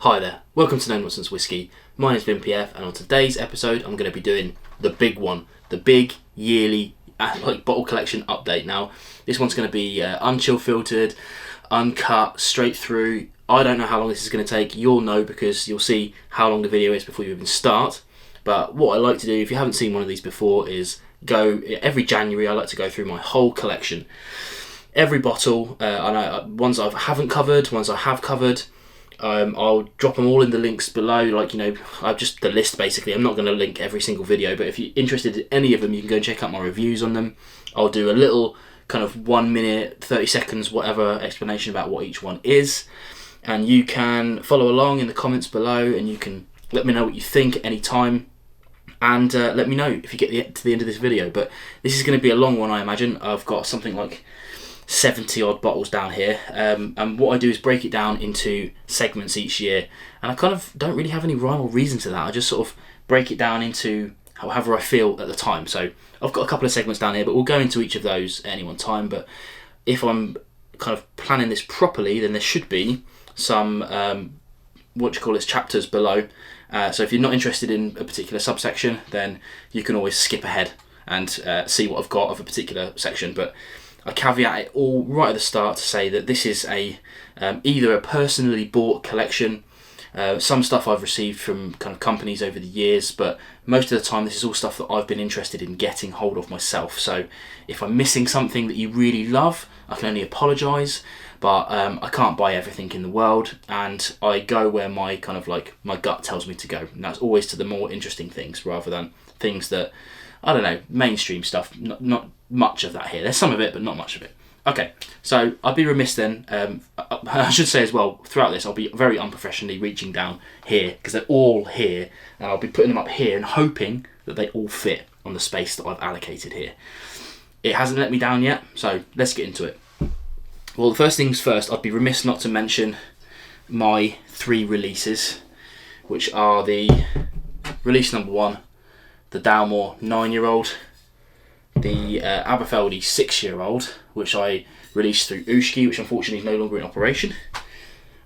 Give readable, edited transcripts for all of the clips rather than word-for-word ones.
Hi there, welcome to No Nonsense Whisky. My name is Imperial, and on today's episode I'm going to be doing the big one, the big yearly bottle collection update. Now, this one's going to be unchill filtered, uncut, straight through. I don't know how long this is going to take. You'll know because you'll see how long the video is before you even start. But what I like to do, if you haven't seen one of these before, is go every January. I like to go through my whole collection, every bottle. I know ones I haven't covered, ones I have covered. I'll drop them all in the links below, I've just the list basically. I'm not going to link every single video, but if you're interested in any of them, you can go and check out my reviews on them. I'll do a little kind of 1 minute, 30 seconds, whatever explanation about what each one is, and you can follow along in the comments below, and you can let me know what you think at any time, and let me know if you get to the end of this video. But this is going to be a long one, I imagine. I've got something like 70 odd bottles down here, and what I do is break it down into segments each year, and I kind of don't really have any rhyme or reason to that. I just sort of break it down into however I feel at the time. So I've got a couple of segments down here, but we'll go into each of those at any one time. But if I'm kind of planning this properly, then there should be some chapters below. So if you're not interested in a particular subsection, then you can always skip ahead and see what I've got of a particular section. But I caveat it all right at the start to say that this is either a personally bought collection. Some stuff I've received from kind of companies over the years, but most of the time this is all stuff that I've been interested in getting hold of myself. So if I'm missing something that you really love, I can only apologise, but I can't buy everything in the world, and I go where my my gut tells me to go, and that's always to the more interesting things rather than things that, I don't know, mainstream stuff. Not much of that here. There's some of it, but not much of it. Okay, so I'd be remiss then, I should say as well, throughout this I'll be very unprofessionally reaching down here, because they're all here, and I'll be putting them up here and hoping that they all fit on the space that I've allocated here. It hasn't let me down yet, so let's get into it. Well, the first things first, I'd be remiss not to mention my 3 releases, which are the release number 1, the Dalmore 9-year-old, the Aberfeldy 6-year-old, which I released through Auchentoshan, which unfortunately is no longer in operation,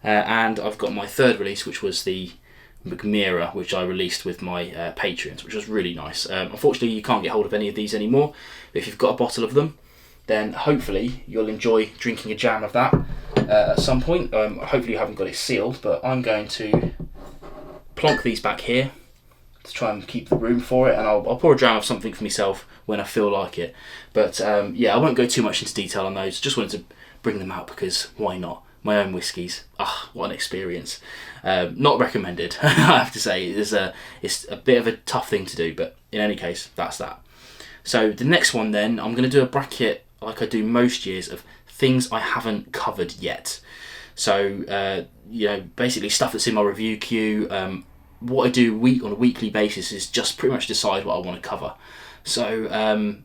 and I've got my 3rd release, which was the Mackmyra, which I released with my Patreons, which was really nice. Unfortunately, you can't get hold of any of these anymore, but if you've got a bottle of them, then hopefully you'll enjoy drinking a jam of that at some point. Hopefully you haven't got it sealed, but I'm going to plonk these back here to try and keep the room for it, and I'll pour a dram of something for myself when I feel like it. But yeah, I won't go too much into detail on those. Just wanted to bring them out because why not? My own whiskies. What an experience. Not recommended, I have to say. It's a bit of a tough thing to do, but in any case, that's that. So the next one then, I'm going to do a bracket like I do most years of things I haven't covered yet. So, basically stuff that's in my review queue. What I do on a weekly basis is just pretty much decide what I want to cover. So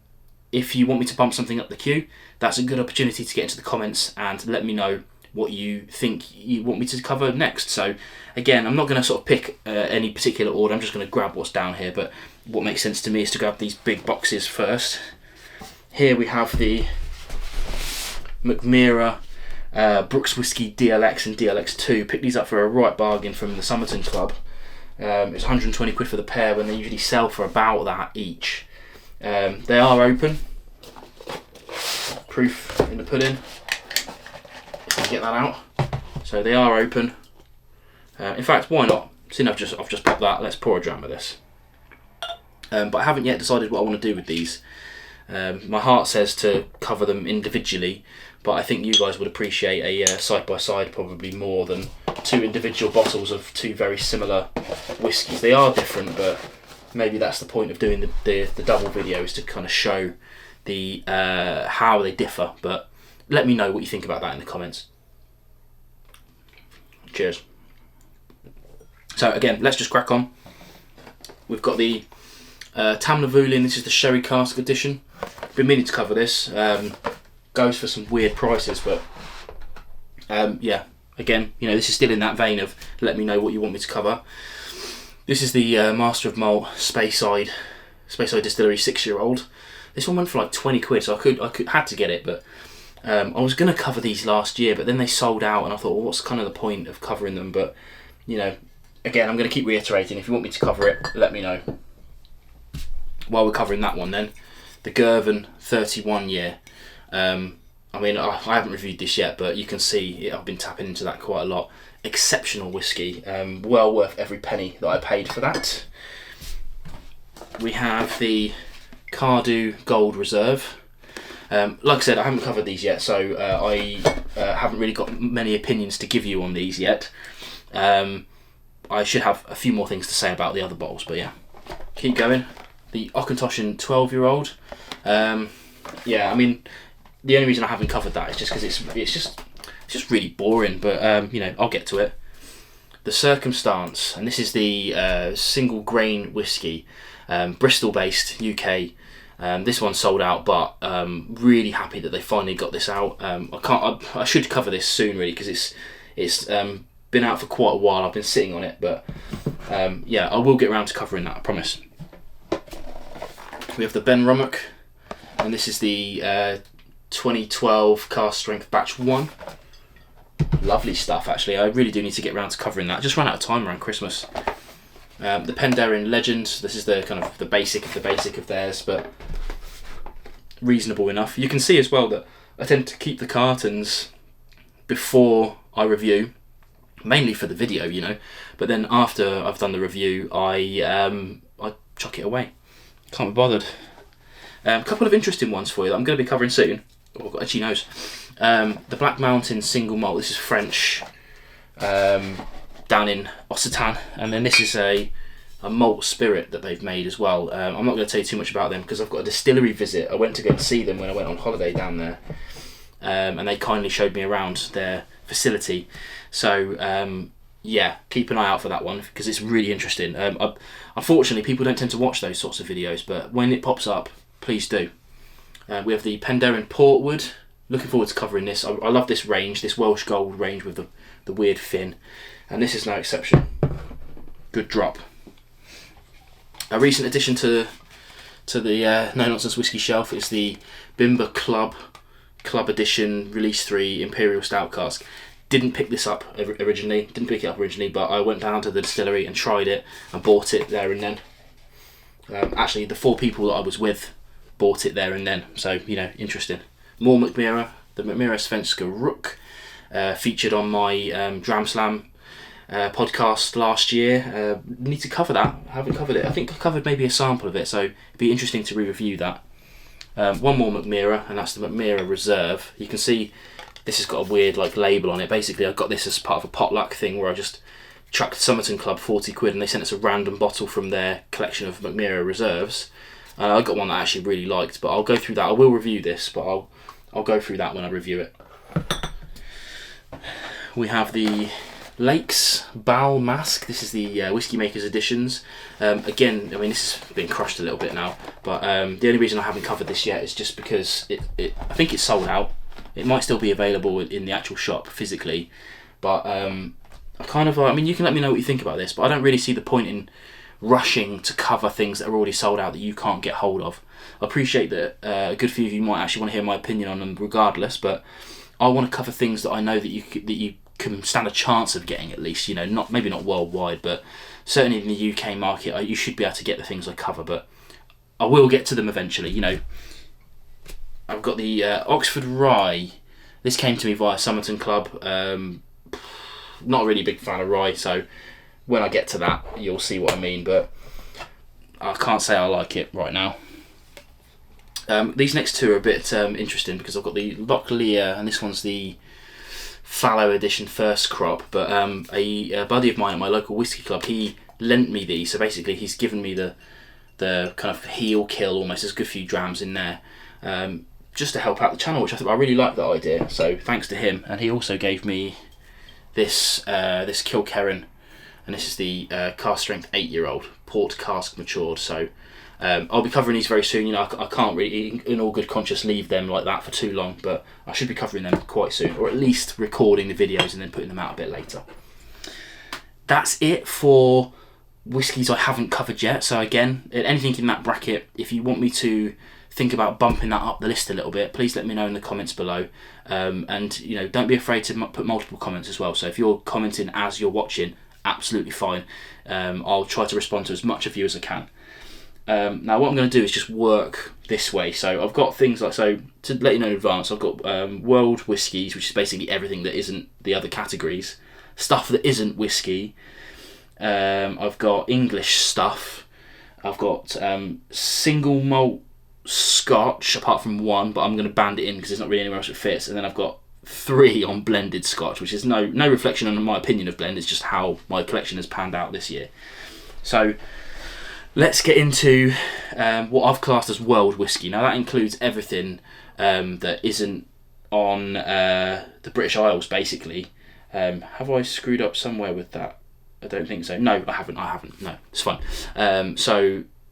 if you want me to bump something up the queue, that's a good opportunity to get into the comments and let me know what you think you want me to cover next. So again, I'm not going to sort of pick any particular order. I'm just going to grab what's down here, but what makes sense to me is to grab these big boxes first. Here we have the Mackmyra Brukswhisky DLX and DLX2. Picked these up for a right bargain from the Somerton Club. It's 120 quid for the pair when they usually sell for about that each. They are open. Proof in the pudding. If I get that out. So they are open. In fact, why not? Seeing I've just popped that, let's pour a dram of this. But I haven't yet decided what I want to do with these. My heart says to cover them individually, but I think you guys would appreciate a side-by-side probably more than 2 individual bottles of 2 very similar whiskies. They are different, but maybe that's the point of doing the double video, is to kind of show the how they differ. But let me know what you think about that in the comments. Cheers. So again, let's just crack on. We've got the Tamnavulin. This is the Sherry Cask edition. Been meaning to cover this. Goes for some weird prices, but yeah, again, this is still in that vein of let me know what you want me to cover. This is the Master of Malt Speyside Distillery 6-year-old. This one went for like 20 quid, so I had to get it, but I was going to cover these last year, but then they sold out, and I thought, well, what's kind of the point of covering them? But you know, again, I'm going to keep reiterating, if you want me to cover it, let me know. While we're covering that one then, the Girvan 31 year. I mean, I haven't reviewed this yet, but you can see I've been tapping into that quite a lot. Exceptional whiskey, well worth every penny that I paid for that. We have the Cardhu Gold Reserve. Like I said, I haven't covered these yet, so I haven't really got many opinions to give you on these yet. I should have a few more things to say about the other bottles, but yeah. Keep going. The Auchentoshan 12-year-old. Yeah, I mean, the only reason I haven't covered that is just because it's just really boring, but you know, I'll get to it. The Circumstance, and this is the single grain whiskey, Bristol based, UK. This one sold out, but really happy that they finally got this out. I should cover this soon really, because it's been out for quite a while. I've been sitting on it, but yeah, I will get around to covering that, I promise. We have the Benromach, and this is the 2012 cask strength batch 1. Lovely stuff, actually. I really do need to get around to covering that. I just ran out of time around Christmas. The Penderyn Legend, this is the kind of the basic of theirs, but reasonable enough. You can see as well that I tend to keep the cartons before I review, mainly for the video, you know, but then after I've done the review, I chuck it away. Can't be bothered. A couple of interesting ones for you that I'm going to be covering soon. Oh, I've got itchy nose. The Black Mountain single malt. This is French, down in Auchentoshan, and then this is a malt spirit that they've made as well. I'm not going to tell you too much about them because I've got a distillery visit. I went to go and see them when I went on holiday down there, and they kindly showed me around their facility. So yeah, keep an eye out for that one because it's really interesting. Unfortunately, people don't tend to watch those sorts of videos, but when it pops up, please do. We have the Penderyn Portwood. Looking forward to covering this. I love this range, this Welsh Gold range with the weird fin, and this is no exception. Good drop. A recent addition to the No Nonsense Whisky shelf is the Bimber Klub Edition Release 3 Imperial Stout cask. Didn't pick this up originally, but I went down to the distillery and tried it and bought it there and then. Actually, the 4 people that I was with bought it there and then, so you know, interesting. More Mackmyra, the Mackmyra Svensk Rok, featured on my Dram Slam podcast last year. Need to cover that. I haven't covered it. I think I covered maybe a sample of it, so it'd be interesting to re-review that. One more Mackmyra, and that's the Mackmyra Reserve. You can see this has got a weird like label on it. Basically, I got this as part of a potluck thing where I just chucked Somerton Club 40 quid and they sent us a random bottle from their collection of Mackmyra Reserves. I got one that I actually really liked, but I'll go through that. I will review this, but I'll go through that when I review it. We have the Lakes Bal Masque. This is the Whiskey Makers Editions. Again, I mean, this has been crushed a little bit now, but the only reason I haven't covered this yet is just because I think it's sold out. It might still be available in the actual shop physically, but I mean, you can let me know what you think about this, but I don't really see the point in rushing to cover things that are already sold out that you can't get hold of. I appreciate that a good few of you might actually want to hear my opinion on them regardless, but I want to cover things that I know that you can stand a chance of getting, at least, you know, maybe not worldwide, but certainly in the UK market you should be able to get the things I cover, but I will get to them eventually, you know. I've got the Oxford Rye. This came to me via Somerton Club. Not really a big fan of rye, so when I get to that you'll see what I mean, but I can't say I like it right now. These next two are a bit interesting because I've got the Lochlea, and this one's the Fallow edition first crop, but a buddy of mine at my local whisky club, he lent me these, so basically he's given me the kind of heel kill almost. There's a good few drams in there, just to help out the channel, which I really like that idea, so thanks to him. And he also gave me this Kilkerran, and this is the cask strength 8-year-old port cask matured, so I'll be covering these very soon. You know, I can't really in all good conscience leave them like that for too long, but I should be covering them quite soon, or at least recording the videos and then putting them out a bit later. That's it for whiskies I haven't covered yet. So again, anything in that bracket, if you want me to think about bumping that up the list a little bit, please let me know in the comments below, and you know, don't be afraid to put multiple comments as well. So if you're commenting as you're watching, absolutely fine. I'll try to respond to as much of you as I can. Now what I'm going to do is just work this way. So I've got things like, so to let you know in advance, I've got world whiskies, which is basically everything that isn't the other categories, stuff that isn't whiskey. I've got English stuff. I've got single malt Scotch, apart from one, but I'm going to band it in because there's not really anywhere else it fits. And then I've got 3 on blended Scotch, which is no reflection on my opinion of blend. It's just how my collection has panned out this year. So let's get into what I've classed as world whiskey. Now that includes everything that isn't on the British Isles, basically. Have I screwed up somewhere with that? I don't think so. No, I haven't. No, it's fine.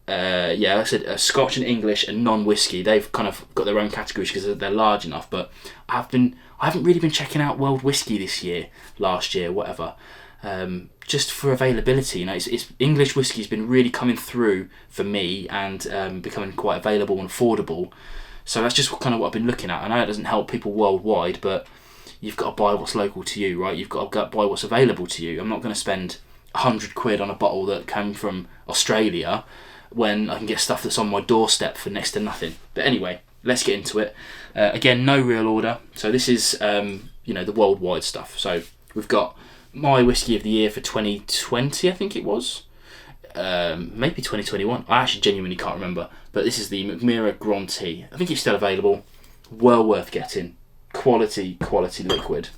Yeah, like I said, Scotch and English and non-whiskey, they've kind of got their own categories because they're large enough, but I haven't really been checking out world whiskey this year, last year, whatever, just for availability. You know, it's English whiskey's been really coming through for me and becoming quite available and affordable, so that's just kind of what I've been looking at. I know it doesn't help people worldwide, but you've got to buy what's local to you, right? You've got to buy what's available to you. I'm not going to spend 100 quid on a bottle that came from Australia when I can get stuff that's on my doorstep for next to nothing. But anyway, let's get into it. Again, no real order. So this is, you know, the worldwide stuff. So we've got my whiskey of the year for 2020, I think it was. Maybe 2021. I actually genuinely can't remember. But this is the Mackmyra Gront Te. I think it's still available. Well worth getting. Quality liquid.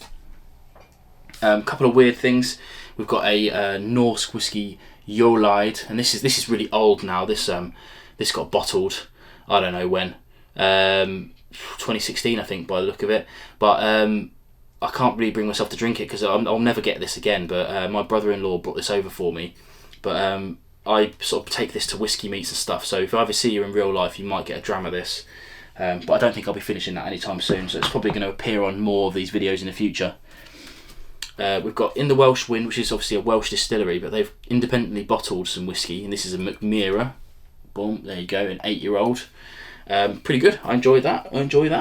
Couple of weird things. We've got a Norsk Gjoleid, and this is really old now. This got bottled, I don't know when, 2016 I think by the look of it. But I can't really bring myself to drink it because I'll never get this again. But my brother-in-law brought this over for me. But I sort of take this to whiskey meets and stuff. So if I ever see you in real life, you might get a dram of this. But I don't think I'll be finishing that anytime soon. So it's probably going to appear on more of these videos in the future. We've got In the Welsh Wind, which is obviously a Welsh distillery, but they've independently bottled some whiskey, and this is a Mackmyra. Boom, there you go, an 8-year-old. Pretty good. I enjoy that. I'm going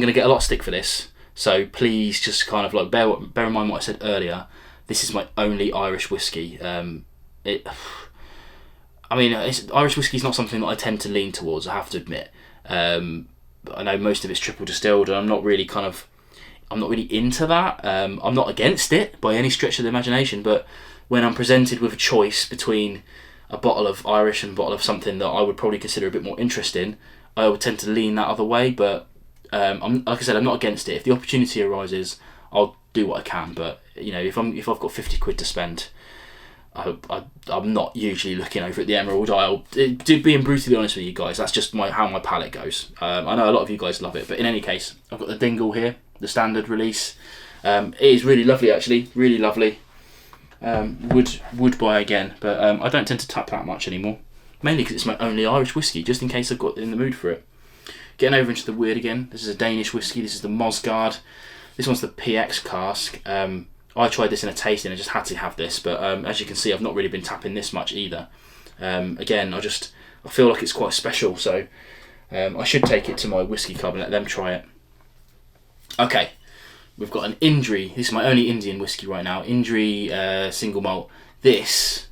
to get a lot of stick for this, so please just kind of like bear in mind what I said earlier. This is my only Irish whiskey. Irish whiskey is not something that I tend to lean towards, I have to admit. I know most of it's triple distilled, and I'm not really into that. I'm not against it by any stretch of the imagination, but when I'm presented with a choice between a bottle of Irish and a bottle of something that I would probably consider a bit more interesting, I would tend to lean that other way. But like I said, I'm not against it. If the opportunity arises, I'll do what I can. But you know, if I've got 50 quid to spend, I'm not usually looking over at the Emerald Isle. Being brutally honest with you guys, that's just how my palate goes. I know a lot of you guys love it, but in any case, I've got the Dingle here, the standard release. It is really lovely, actually, really lovely. Would buy again, but I don't tend to tap that much anymore, mainly because it's my only Irish whiskey, just in case I've got in the mood for it. Getting over into the weird again, this is a Danish whiskey. This is the Mosgard. This one's the PX cask. I tried this in a tasting, I just had to have this, but as you can see, I've not really been tapping this much either. Again, I feel like it's quite special, so I should take it to my whiskey club and let them try it. Okay, we've got an Indri. This is my only Indian whiskey right now. Indri single malt. This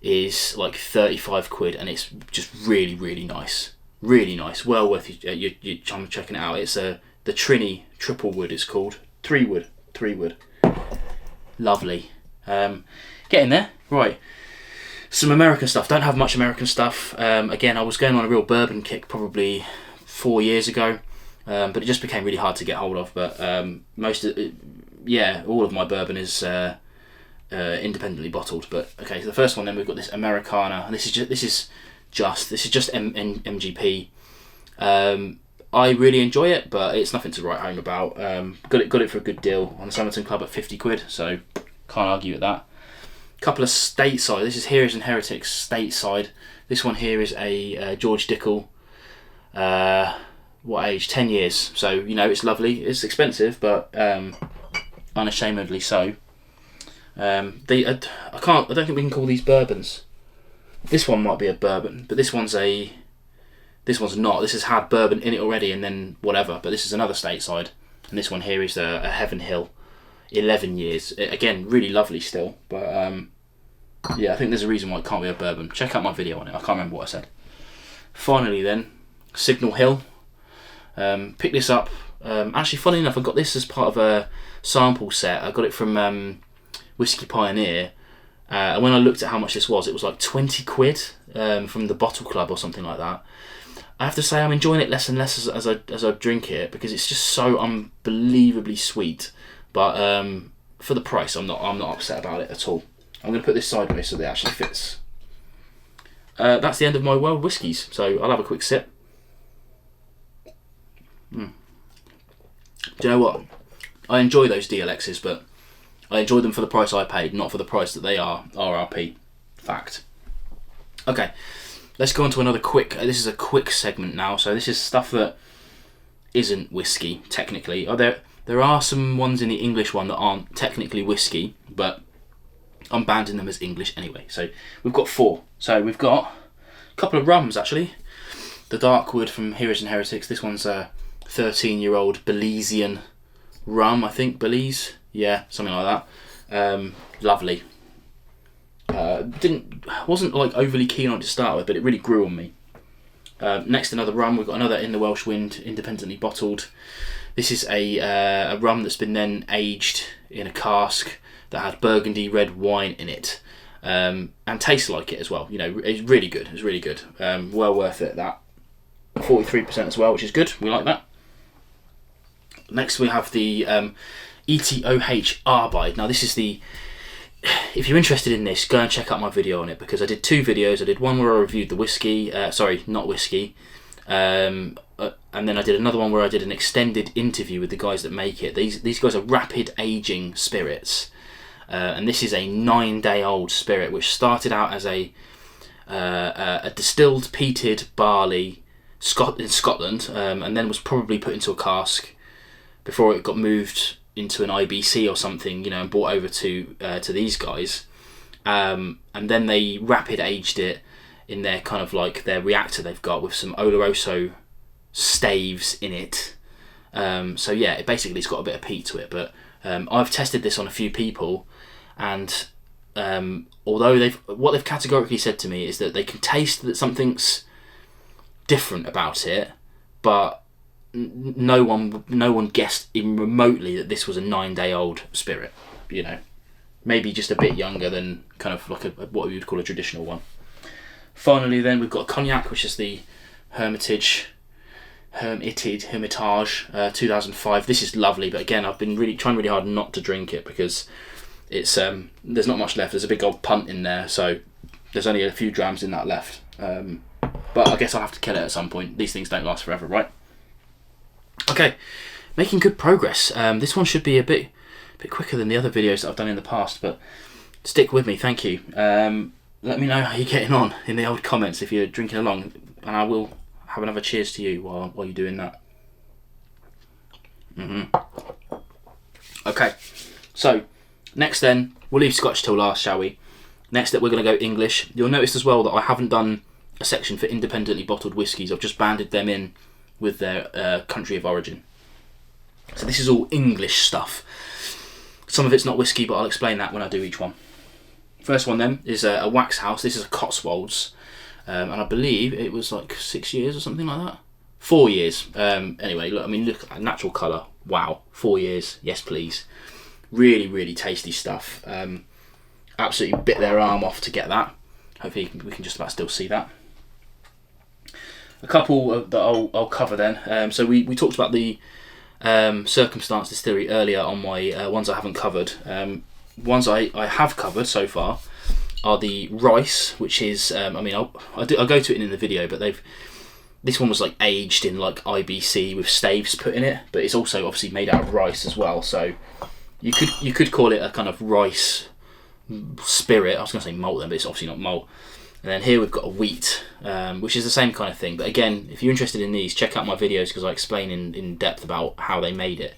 is like 35 quid, and it's just really, really nice. Really nice. Well worth you checking it out. It's the Trini Triple Wood, it's called. 3 wood. Lovely. Getting there. Right. Some American stuff. Don't have much American stuff. Again, I was going on a real bourbon kick probably 4 years ago, but it just became really hard to get hold of. But all of my bourbon is independently bottled. But okay, so the first one then, we've got this Americana. This is just MGP. I really enjoy it, but it's nothing to write home about. Got it for a good deal on the Somerton Club at 50 quid, so can't argue with that. Couple of stateside. This is Heroes and Heretics stateside. This one here is a George Dickel. What age? 10 years. So you know, it's lovely. It's expensive, but unashamedly so. I don't think we can call these bourbons. This one might be a bourbon, but this one's not. This has had bourbon in it already and then whatever, but this is another stateside. And this one here is a Heaven Hill 11 years. Again, really lovely still, but yeah, I think there's a reason why it can't be a bourbon. Check out my video on it. I can't remember what I said. Finally then, Signal Hill. Picked this up. Actually, funny enough, I got this as part of a sample set. I got it from Whisky Pioneer. And when I looked at how much this was, it was like 20 quid from the Bottle Club or something like that. I have to say I'm enjoying it less and less as I drink it, because it's just so unbelievably sweet. But for the price, I'm not upset about it at all. I'm going to put this sideways so that it actually fits. That's the end of my world whiskies, so I'll have a quick sip. Do you know what? I enjoy those DLXs, but I enjoy them for the price I paid, not for the price that they are RRP. Fact. Okay, let's go on to another quick... this is a quick segment now, so this is stuff that isn't whiskey, technically. There are some ones in the English one that aren't technically whiskey, but I'm banding them as English anyway. So we've got 4. So we've got a couple of rums, actually. The Darkwood from Heroes and Heretics. This one's a 13-year-old Belizean rum, I think. Belize? Yeah, something like that. Lovely. Wasn't like overly keen on it to start with, but it really grew on me. Next, another rum. We've got another In the Welsh Wind, independently bottled. This is a rum that's been then aged in a cask that had Burgundy red wine in it, and tastes like it as well. You know, it's really good. It's really good. Well worth it. That 43% as well, which is good. We like that. Next, we have the ETOH Arbide. Now, this is the... If you're interested in this, go and check out my video on it, because I did 2 videos. I did one where I reviewed the whiskey, sorry, not whiskey, and then I did another one where I did an extended interview with the guys that make it. These guys are rapid aging spirits, and this is a 9-day-old spirit which started out as a distilled peated barley in Scotland, and then was probably put into a cask before it got moved into an IBC or something, you know, and brought over to these guys, and then they rapid aged it in their kind of like their reactor they've got with some Oloroso staves in it. So yeah, it's got a bit of peat to it, but I've tested this on a few people, and although what they've categorically said to me is that they can taste that something's different about it, but no one guessed even remotely that this was a 9-day-old spirit. You know, maybe just a bit younger than kind of like what we would call a traditional one. Finally, then we've got a cognac, which is the Hermitage 2005. This is lovely, but again, I've been trying really hard not to drink it because it's there's not much left. There's a big old punt in there, so there's only a few drams in that left. But I guess I'll have to kill it at some point. These things don't last forever, right? Okay, making good progress. This one should be a bit quicker than the other videos that I've done in the past, but stick with me, thank you. Let me know how you're getting on in the old comments if you're drinking along, and I will have another cheers to you while you're doing that. Okay, so next then, we'll leave Scotch till last, shall we? Next up, we're going to go English. You'll notice as well that I haven't done a section for independently bottled whiskies. I've just banded them in with their country of origin. So this is all English stuff. Some of it's not whiskey, but I'll explain that when I do each one. First one then is a wax house. This is a Cotswolds, and I believe it was like 6 years or something like that. 4 years. Anyway, look, I mean, look at natural colour. Wow, 4 years. Yes, please. Really, really tasty stuff. Absolutely bit their arm off to get that. Hopefully we can just about still see that. A couple that I'll cover then. So we talked about the Circumstance Distillery earlier on my ones I haven't covered. Ones I have covered so far are the rice, which is I mean I'll go to it in the video, but this one was like aged in like IBC with staves put in it, but it's also obviously made out of rice as well. So you could call it a kind of rice spirit. I was going to say malt then, but it's obviously not malt. And then here we've got a wheat, which is the same kind of thing. But again, if you're interested in these, check out my videos because I explain in depth about how they made it.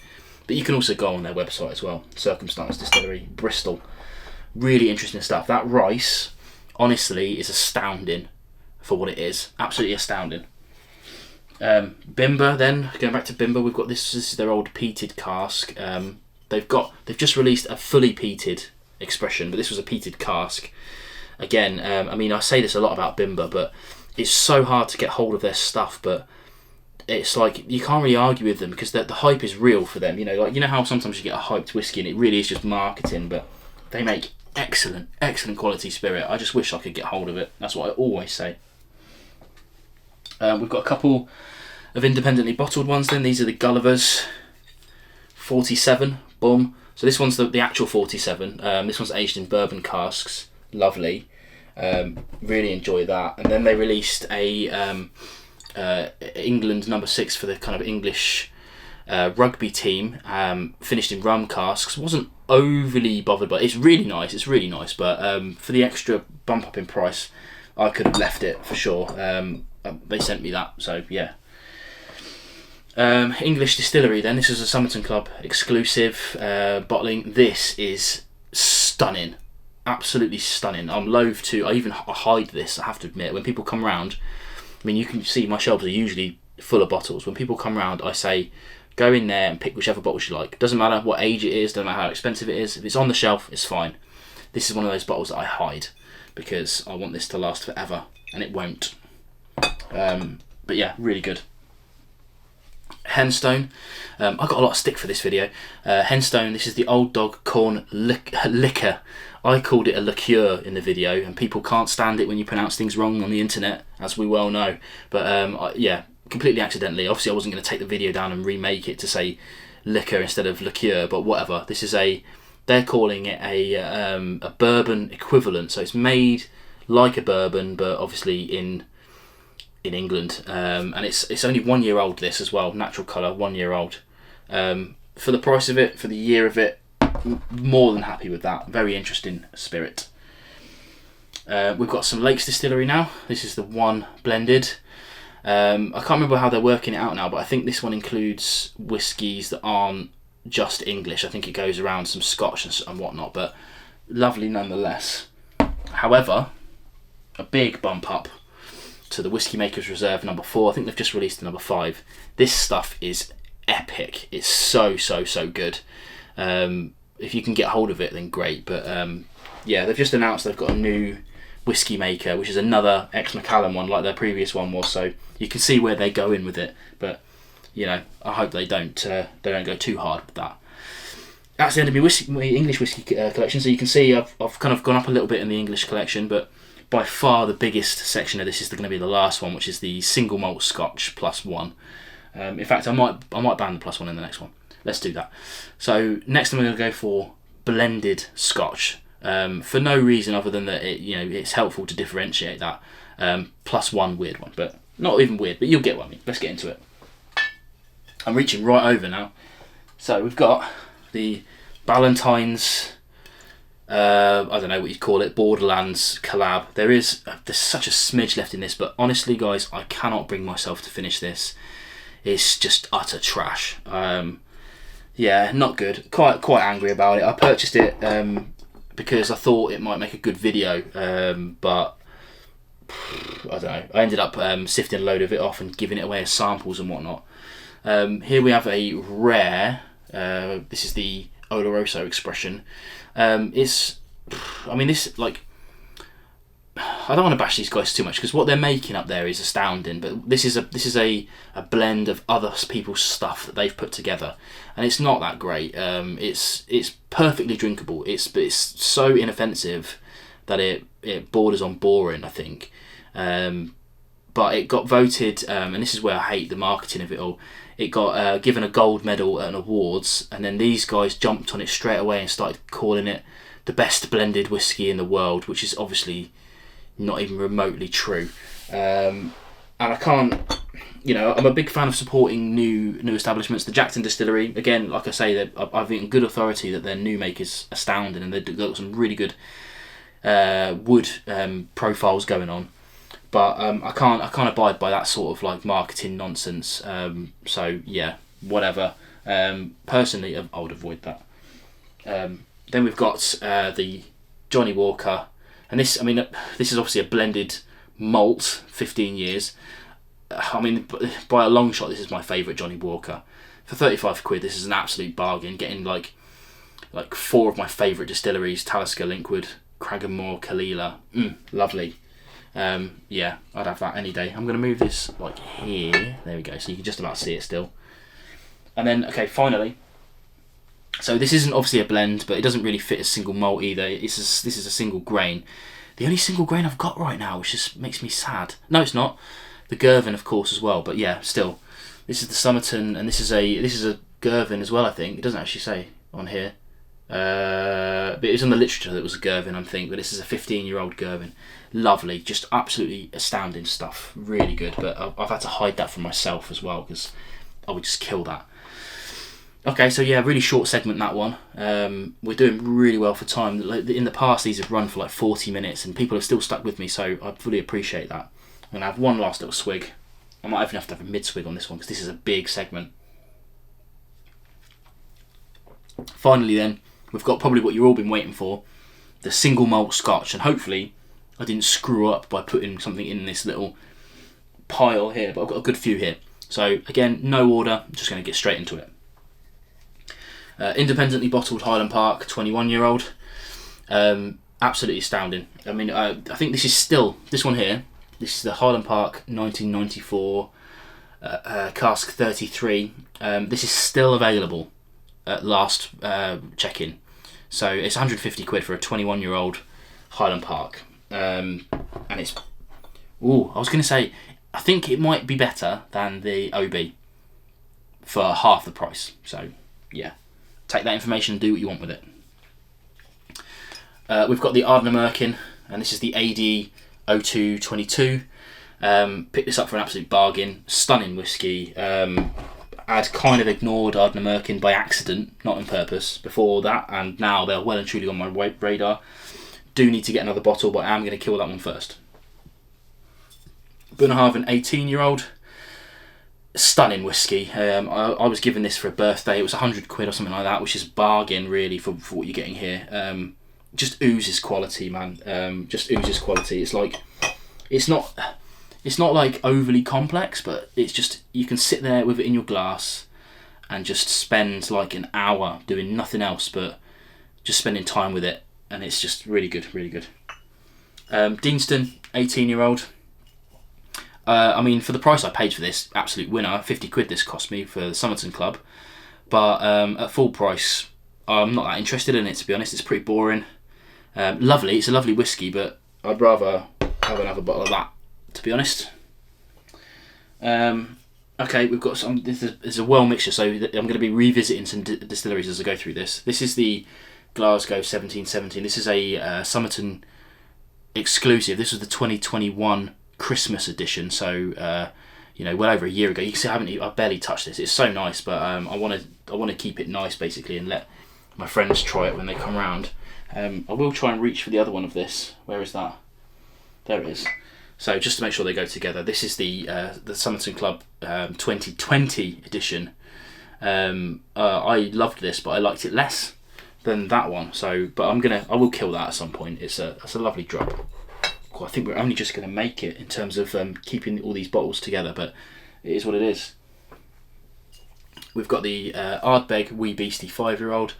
But you can also go on their website as well, Circumstance Distillery, Bristol. Really interesting stuff. That rice, honestly, is astounding for what it is. Absolutely astounding. Bimber then, going back to Bimber, we've got this is their old peated cask. they've just released a fully peated expression, but this was a peated cask. Again, I mean, I say this a lot about Bimber, but it's so hard to get hold of their stuff, but it's like you can't really argue with them because the hype is real for them. You know, like, you know how sometimes you get a hyped whiskey and it really is just marketing, but they make excellent quality spirit. I just wish I could get hold of it. That's what I always say. We've got a couple of independently bottled ones then. These are the Gulliver's 47, boom. So this one's the actual 47. This one's aged in bourbon casks. Lovely. Really enjoy that. And then they released a England number 6 for the kind of English rugby team, finished in rum casks. Wasn't overly bothered, but it's really nice. But for the extra bump up in price, I could have left it for sure. They sent me that, so yeah. English distillery then. This is a Somerton Club exclusive bottling. This is stunning, absolutely stunning. I'm loath to, I hide this, I have to admit. When people come round, I mean, you can see my shelves are usually full of bottles. When people come round, I say, go in there and pick whichever bottles you like. Doesn't matter what age it is, doesn't matter how expensive it is. If it's on the shelf, it's fine. This is one of those bottles that I hide because I want this to last forever, and it won't. But yeah, really good. Henstone. I got a lot of stick for this video. Henstone, this is the Old Dog Corn liquor. I called it a liqueur in the video, and people can't stand it when you pronounce things wrong on the internet, as we well know. But yeah, completely accidentally. Obviously, I wasn't going to take the video down and remake it to say liquor instead of liqueur, but whatever. This is they're calling it a bourbon equivalent. So it's made like a bourbon, but obviously in England, and it's only 1 year old, this as well, natural colour, 1 year old. For the price of it, for the year of it, more than happy with that. Very interesting spirit. We've got some Lakes Distillery now. This is the one blended. I can't remember how they're working it out now, but I think this one includes whiskies that aren't just English. I think it goes around some Scotch and whatnot, but lovely nonetheless. However, a big bump up to the Whisky Makers Reserve number 4. I think they've just released the number 5. This stuff is epic. It's so good. If you can get hold of it, then great. But yeah, they've just announced they've got a new whiskey maker, which is another ex-Macallan one, like their previous one was. So you can see where they go in with it. But you know, I hope they don't go too hard with that. That's the end of my English whiskey collection. So you can see I've kind of gone up a little bit in the English collection, but by far the biggest section of this is going to be the last one, which is the single malt Scotch +1. In fact, I might ban the +1 in the next one. Let's do that. So next time we're going to go for blended Scotch, for no reason other than that it's helpful to differentiate that. +1 weird one, but not even weird, but you'll get what I mean. Let's get into it. I'm reaching right over now. So we've got the Ballantyne's, I don't know what you'd call it, Borderlands collab. There's such a smidge left in this, but honestly guys, I cannot bring myself to finish this. It's just utter trash. Yeah, not good. Quite angry about it. I purchased it because I thought it might make a good video, but I don't know. I ended up sifting a load of it off and giving it away as samples and whatnot. Here we have a rare. This is the Oloroso expression. I mean, this, like, I don't want to bash these guys too much because what they're making up there is astounding. But this is a blend of other people's stuff that they've put together, and it's not that great. It's perfectly drinkable. It's so inoffensive that it borders on boring, I think. But it got voted, and this is where I hate the marketing of it all. It got given a gold medal at an awards, and then these guys jumped on it straight away and started calling it the best blended whiskey in the world, which is obviously not even remotely true. And I can't, I'm a big fan of supporting new establishments. The Jackton Distillery, again, like I say, I've in good authority that their new maker's astounding, and they've got some really good wood profiles going on. But I can't abide by that sort of like marketing nonsense. So yeah, whatever. Personally, I would avoid that. Then we've got the Johnny Walker, and this is obviously a blended malt, 15 years. I mean, by a long shot, this is my favourite Johnny Walker. For 35 quid, this is an absolute bargain. Getting like like 4 of my favourite distilleries: Talisker, Linkwood, Cragganmore, Kalila. Lovely. Yeah, I'd have that any day. I'm going to move this like here. There we go. So you can just about see it still. And then, okay, finally. So this isn't obviously a blend, but it doesn't really fit a single malt either. This is a single grain. The only single grain I've got right now, which just makes me sad. No, it's not. The Girvan, of course, as well. But yeah, still. This is the Somerton, and this is a Girvan as well, I think. It doesn't actually say on here. But it was on the literature that it was a Girvan, I think. But this is a 15-year-old Girvan. Lovely, just absolutely astounding stuff. Really good. But I've had to hide that from myself as well, because I would just kill that. Okay, so yeah, really short segment, that one. We're doing really well for time. In the past, these have run for like 40 minutes, and people have still stuck with me, so I fully appreciate that. I'm going to have one last little swig. I might even have to have a mid-swig on this one, because this is a big segment. Finally then, we've got probably what you've all been waiting for, the single malt Scotch, and hopefully I didn't screw up by putting something in this little pile here, but I've got a good few here. So again, no order, I'm just going to get straight into it. Independently bottled Highland Park, 21-year-old. Absolutely astounding. I mean, I think this is still, this one here, this is the Highland Park 1994 Cask 33. This is still available at last check-in. So it's 150 quid for a 21-year-old Highland Park. And it's, I was going to say, I think it might be better than the OB for half the price. So, yeah. Take that information and do what you want with it. We've got the Ardnamurchan, and this is the AD 0222. Picked this up for an absolute bargain. Stunning whiskey. I'd kind of ignored Ardnamurchan by accident, not on purpose, before that, and now they're well and truly on my radar. Do need to get another bottle, but I am going to kill that one first. Bunnahabhain 18-year-old. Stunning whiskey. I was given this for a birthday. It was 100 quid or something like that, which is bargain really for what you're getting here. Just oozes quality, man. Just oozes quality. It's like, it's not like overly complex, but it's just, you can sit there with it in your glass and just spend like an hour doing nothing else but just spending time with it, and it's just really good, really good. Deanston, 18-year-old. I mean, for the price I paid for this, absolute winner. 50 quid this cost me for the Somerton Club. But at full price, I'm not that interested in it, to be honest. It's pretty boring. Lovely, it's a lovely whiskey, but I'd rather have another bottle of that, to be honest. Okay, we've got some, this is a well mixture, so I'm going to be revisiting some distilleries as I go through this. This is the Glasgow 1717. This is a Somerton exclusive. This was the 2021 Christmas edition, so well over a year ago. You can see I've barely touched this. It's so nice, but I want to keep it nice basically, and let my friends try it when they come round. I will try and reach for the other one of this. Where is that? There it is. So just to make sure they go together, this is the Somerton Club 2020 edition. I loved this, but I liked it less than that one. So, but I will kill that at some point. It's a lovely drop. I think we're only just going to make it in terms of keeping all these bottles together, but it is what it is. We've got the Ardbeg Wee Beastie 5-year-old.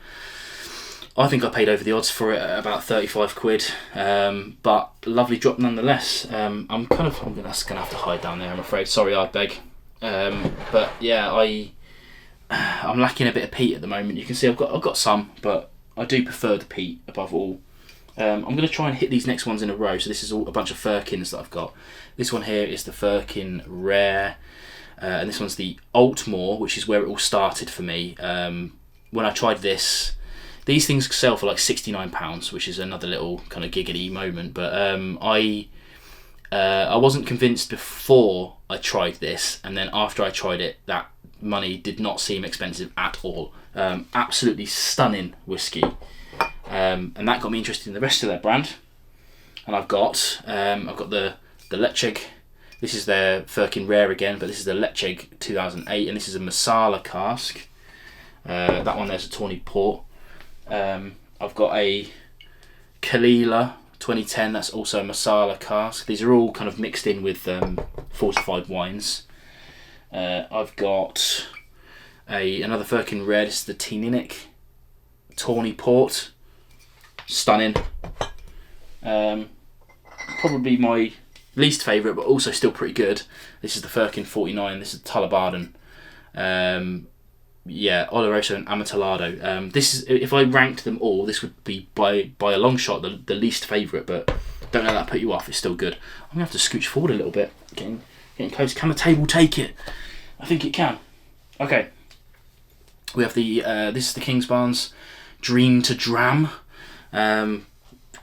I think I paid over the odds for it at about 35 quid, but lovely drop nonetheless. I'm just going to have to hide down there, I'm afraid. Sorry, Ardbeg. But yeah, I'm lacking a bit of peat at the moment. You can see I've got some, but I do prefer the peat above all. I'm going to try and hit these next ones in a row. So this is all a bunch of firkins that I've got. This one here is the Firkin Rare, and this one's the Altmore, which is where it all started for me. When I tried this, these things sell for like £69, which is another little kind of giggity moment. But I wasn't convinced before I tried this, and then after I tried it, that money did not seem expensive at all. Absolutely stunning whiskey. And that got me interested in the rest of their brand. And I've got the Lecheg. This is their Firkin Rare again, but this is the Lecheg 2008, and this is a Masala cask. That one there's a tawny port. I've got a Kalila 2010. That's also a Masala cask. These are all kind of mixed in with fortified wines. I've got another Firkin Rare. This is the Tininik tawny port. Stunning. Probably my least favourite, but also still pretty good. This is the Firkin 49. This is Tullibardine. Yeah, Oloroso and Amontillado. This is, if I ranked them all, this would be by a long shot the least favourite, but don't let that put you off. It's still good. I'm gonna have to scooch forward a little bit, getting close. Can the table take it? I think it can. Okay. We have the this is the Kingsbarns Dream to Dram.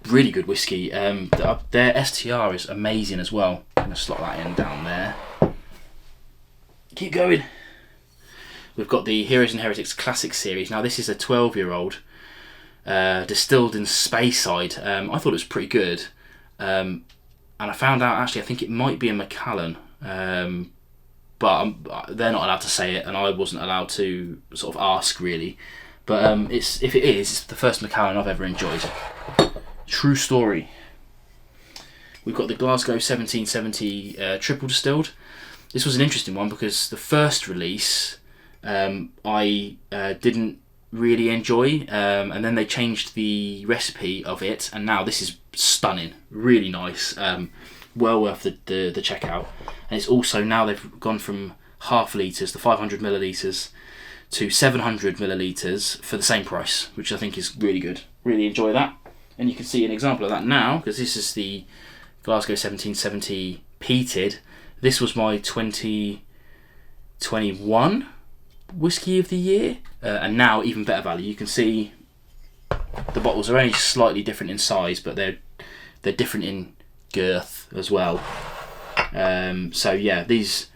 Really good whiskey. Their STR is amazing as well. I'm gonna slot that in down there. Keep going. We've got the Heroes and Heretics Classic Series. Now this is a 12-year-old distilled in Speyside. I thought it was pretty good, and I found out actually I think it might be a Macallan, but they're not allowed to say it, and I wasn't allowed to sort of ask really. But if it is, it's the first Macallan I've ever enjoyed. True story. We've got the Glasgow 1770 triple distilled. This was an interesting one because the first release I didn't really enjoy, and then they changed the recipe of it, and now this is stunning, really nice, well worth the checkout. And it's also, now they've gone from half litres, the 500 millilitres, to 700 millilitres for the same price, which I think is really good. Really enjoy that. And you can see an example of that now, because this is the Glasgow 1770 peated. This was my 2021 Whisky of the Year, and now even better value. You can see the bottles are only slightly different in size, but they're different in girth as well. So yeah, these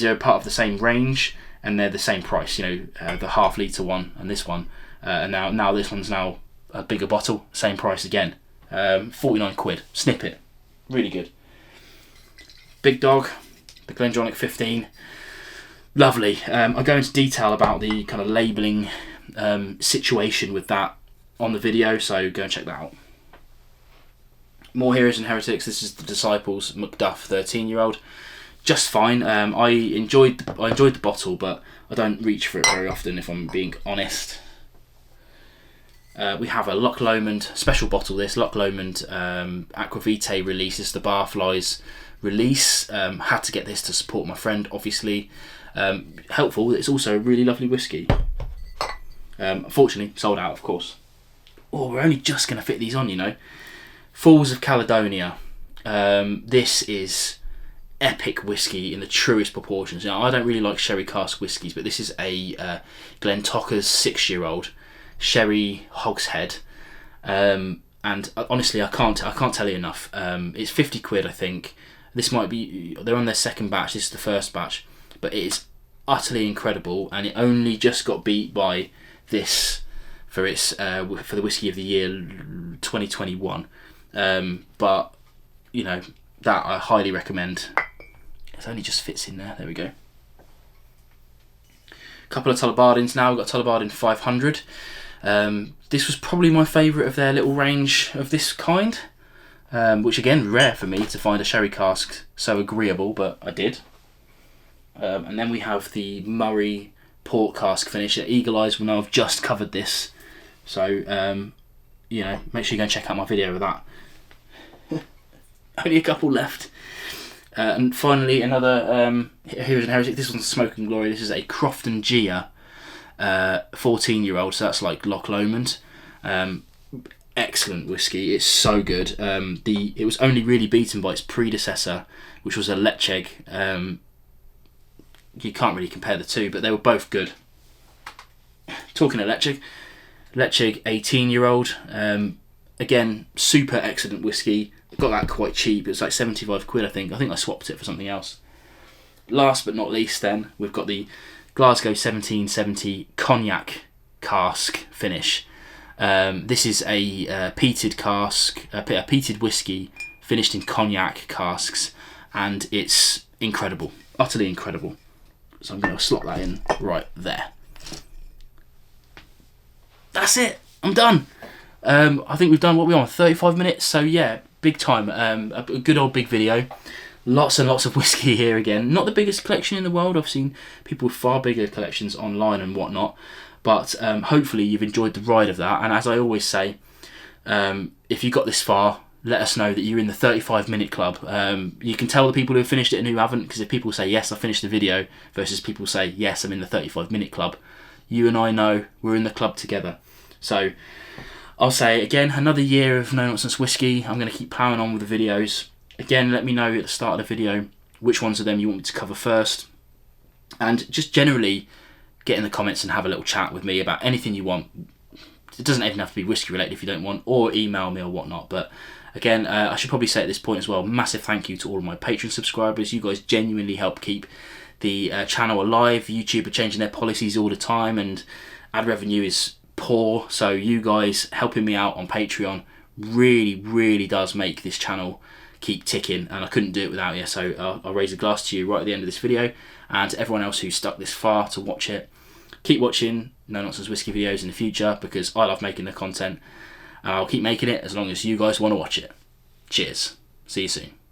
are part of the same range, and they're the same price. You know, the half litre one and this one, and now this one's now a bigger bottle, same price again. 49 quid. Snip it. Really good. Big Dog, the Glendronach 15. Lovely. I go into detail about the kind of labelling situation with that on the video, so go and check that out. More Heroes and Heretics. This is the Disciples Macduff 13-year-old. Just fine. I enjoyed the bottle, but I don't reach for it very often, if I'm being honest. We have a Loch Lomond special bottle. This Loch Lomond Aquavitae release. This is the Barflies release. Had to get this to support my friend, obviously. Helpful. It's also a really lovely whiskey. Unfortunately, sold out, of course. Oh, we're only just going to fit these on, you know. Falls of Caledonia. This is epic whiskey in the truest proportions. Now, I don't really like sherry cask whiskies, but this is a Glentocher's 6-year-old sherry hogshead. And honestly, I can't tell you enough. It's 50 quid, I think. This might be, they're on their second batch. This is the first batch, but it is utterly incredible, and it only just got beat by this for its for the Whisky of the Year 2021. But you know, that I highly recommend. It only just fits in there. There we go. Couple of Tullibardines now. We've got Tullibardine 500. This was probably my favourite of their little range of this kind, which again, rare for me to find a sherry cask so agreeable, but I did. And then we have the Murray port cask finish. Eagle Eyes will know I've just covered this, so you know, make sure you go and check out my video of that. Only a couple left. And finally, another Heroes and Heretics. This one's Smoke and Glory. This is a Crofton Gia 14-year-old, so that's like Loch Lomond. Excellent whiskey. It's so good. It was only really beaten by its predecessor, which was a Lecheg. You can't really compare the two, but they were both good. Talking of Lecheg 18-year-old. Again, super excellent whiskey. Got that quite cheap. It was like 75 quid, I think. I think I swapped it for something else. Last but not least, then, we've got the Glasgow 1770 cognac cask finish. This is a peated cask, a peated whiskey finished in cognac casks, and it's incredible, utterly incredible. So I'm going to slot that in right there. That's it. I'm done. I think we've done what we want, 35 minutes. So yeah, big time. A good old big video. lots and lots of whiskey here again. Not the biggest collection in the world. I've seen people with far bigger collections online and whatnot. But hopefully you've enjoyed the ride of that. And as I always say, if you got this far, let us know that you're in the 35-minute club. You can tell the people who have finished it and who haven't, because if people say, yes, I finished the video, versus people say, yes, I'm in the 35-minute club, you and I know we're in the club together. So I'll say, again, another year of No Nonsense Whisky. I'm going to keep plowing on with the videos. Again, let me know at the start of the video which ones of them you want me to cover first. And just generally get in the comments and have a little chat with me about anything you want. It doesn't even have to be whiskey related if you don't want, or email me or whatnot. But again, I should probably say at this point as well, massive thank you to all of my Patreon subscribers. You guys genuinely help keep the channel alive. YouTube are changing their policies all the time and ad revenue is poor. So you guys helping me out on Patreon really, really does make this channel keep ticking, and I couldn't do it without you. So I'll raise a glass to you right at the end of this video, and to everyone else who's stuck this far to watch it. Keep watching No Nonsense Whisky videos in the future, because I love making the content and I'll keep making it as long as you guys want to watch it. Cheers. See you soon.